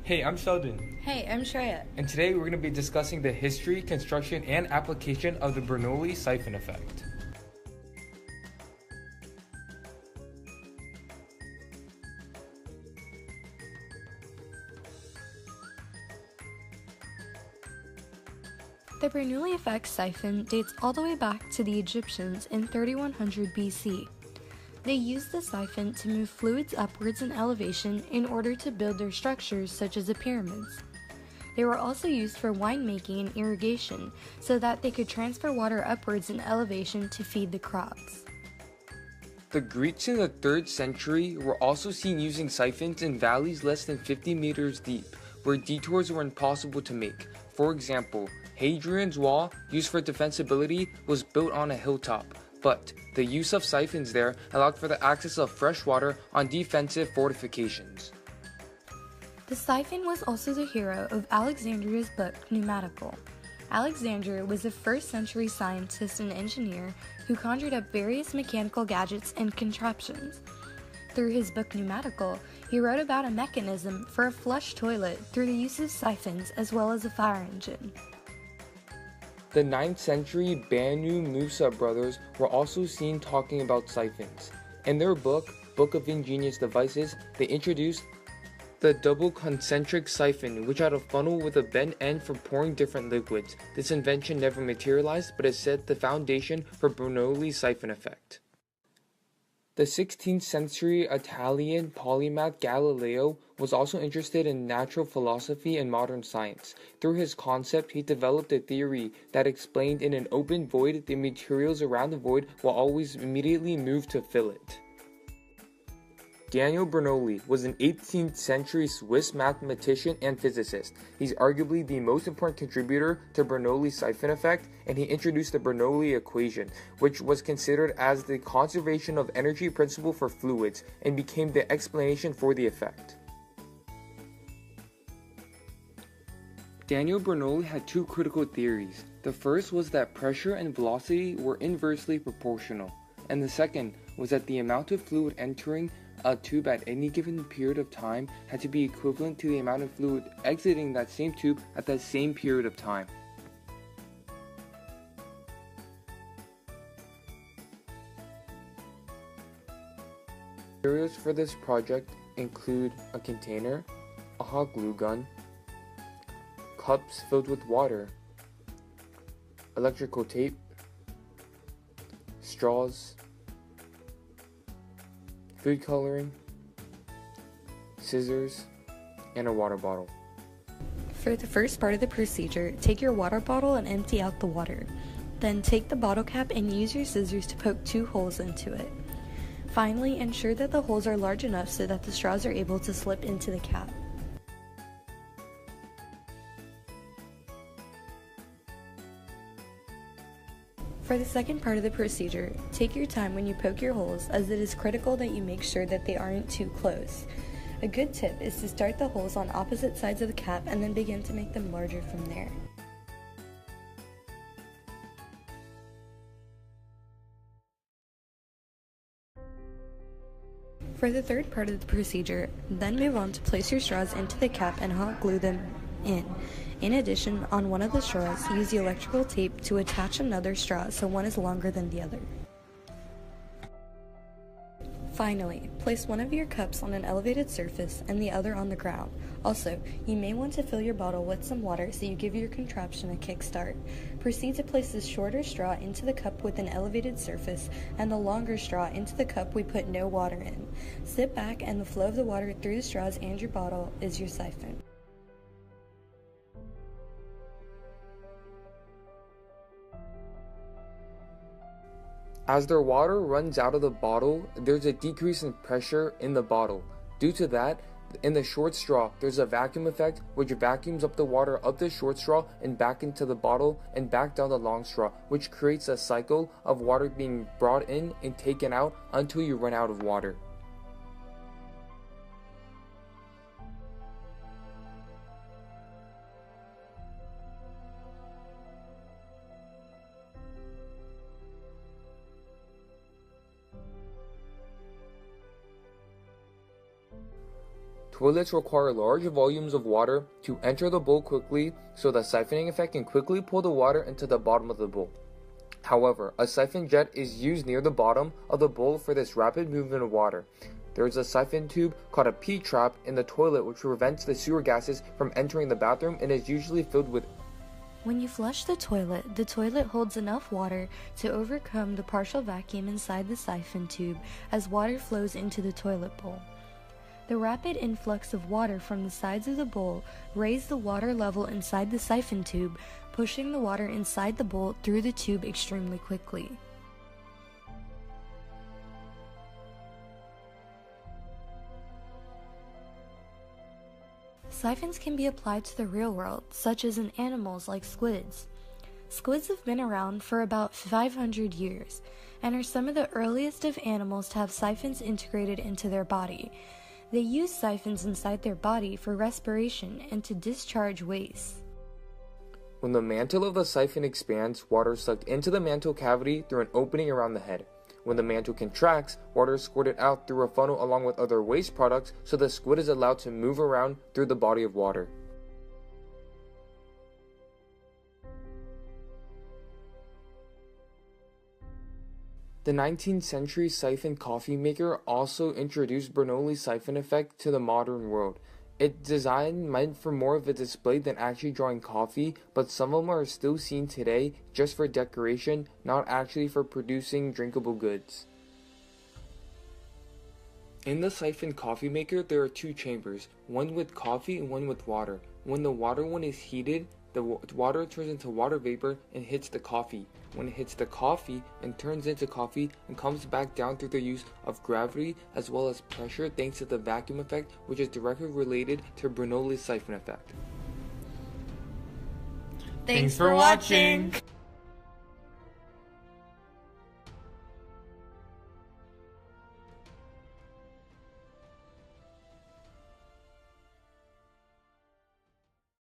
Hey, I'm Sheldon, Hey, I'm Shreya. and today we're going to be discussing the history, construction, and application of the Bernoulli siphon effect. The Bernoulli effect siphon dates all the way back to the Egyptians in 3100 BC. They used the siphon to move fluids upwards in elevation in order to build their structures such as the pyramids. They were also used for winemaking and irrigation so that they could transfer water upwards in elevation to feed the crops. The Greeks in the 3rd century were also seen using siphons in valleys less than 50 meters deep, where detours were impossible to make. For example, Hadrian's Wall, used for defensibility, was built on a hilltop, but the use of siphons there allowed for the access of fresh water on defensive fortifications. The siphon was also the hero of Alexandria's book Pneumatical. Alexander was a 1st century scientist and engineer who conjured up various mechanical gadgets and contraptions. Through his book Pneumatical, he wrote about a mechanism for a flush toilet through the use of siphons as well as a fire engine. The 9th century Banu Musa brothers were also seen talking about siphons. In their book of Ingenious Devices, they introduced the double concentric siphon, which had a funnel with a bent end for pouring different liquids. This invention never materialized, but it set the foundation for Bernoulli's siphon effect. The 16th century Italian polymath Galileo was also interested in natural philosophy and modern science. Through his concept, he developed a theory that explained in an open void the materials around the void will always immediately move to fill it. Daniel Bernoulli was an 18th century Swiss mathematician and physicist. He's arguably the most important contributor to Bernoulli's siphon effect, and he introduced the Bernoulli equation, which was considered as the conservation of energy principle for fluids, and became the explanation for the effect. Daniel Bernoulli had two critical theories. The first was that pressure and velocity were inversely proportional, and the second was that the amount of fluid entering a tube at any given period of time had to be equivalent to the amount of fluid exiting that same tube at that same period of time. Materials for this project include a container, a hot glue gun, cups filled with water, electrical tape, straws, food coloring, scissors, and a water bottle. For the first part of the procedure, take your water bottle and empty out the water. Then take the bottle cap and use your scissors to poke 2 holes into it. Finally, ensure that the holes are large enough so that the straws are able to slip into the cap. For the second part of the procedure, take your time when you poke your holes, as it is critical that you make sure that they aren't too close. A good tip is to start the holes on opposite sides of the cap and then begin to make them larger from there. For the third part of the procedure, then move on to place your straws into the cap and hot glue them in. In addition, on one of the straws, use the electrical tape to attach another straw so one is longer than the other. Finally, place one of your cups on an elevated surface and the other on the ground. Also, you may want to fill your bottle with some water so you give your contraption a kickstart. Proceed to place the shorter straw into the cup with an elevated surface and the longer straw into the cup we put no water in. Sit back and the flow of the water through the straws and your bottle is your siphon. As the water runs out of the bottle, there's a decrease in pressure in the bottle. Due to that, in the short straw, there's a vacuum effect which vacuums up the water up the short straw and back into the bottle and back down the long straw, which creates a cycle of water being brought in and taken out until you run out of water. Toilets require large volumes of water to enter the bowl quickly, so the siphoning effect can quickly pull the water into the bottom of the bowl. However, a siphon jet is used near the bottom of the bowl for this rapid movement of water. There is a siphon tube called a P-trap in the toilet which prevents the sewer gases from entering the bathroom and is usually filled with. When you flush the toilet holds enough water to overcome the partial vacuum inside the siphon tube as water flows into the toilet bowl. The rapid influx of water from the sides of the bowl raised the water level inside the siphon tube, pushing the water inside the bowl through the tube extremely quickly. Siphons can be applied to the real world, such as in animals like squids. Squids have been around for about 500 years and are some of the earliest of animals to have siphons integrated into their body. They use siphons inside their body for respiration and to discharge waste. When the mantle of the siphon expands, water is sucked into the mantle cavity through an opening around the head. When the mantle contracts, water is squirted out through a funnel along with other waste products, so the squid is allowed to move around through the body of water. The 19th century siphon coffee maker also introduced Bernoulli's siphon effect to the modern world. It's designed meant for more of a display than actually drawing coffee, but some of them are still seen today just for decoration, not actually for producing drinkable goods. In the siphon coffee maker, there are two chambers, one with coffee and one with water. When the water one is heated, the water turns into water vapor and hits the coffee. When it hits the coffee and turns into coffee and comes back down through the use of gravity as well as pressure thanks to the vacuum effect, which is directly related to Bernoulli's siphon effect. Thanks for watching!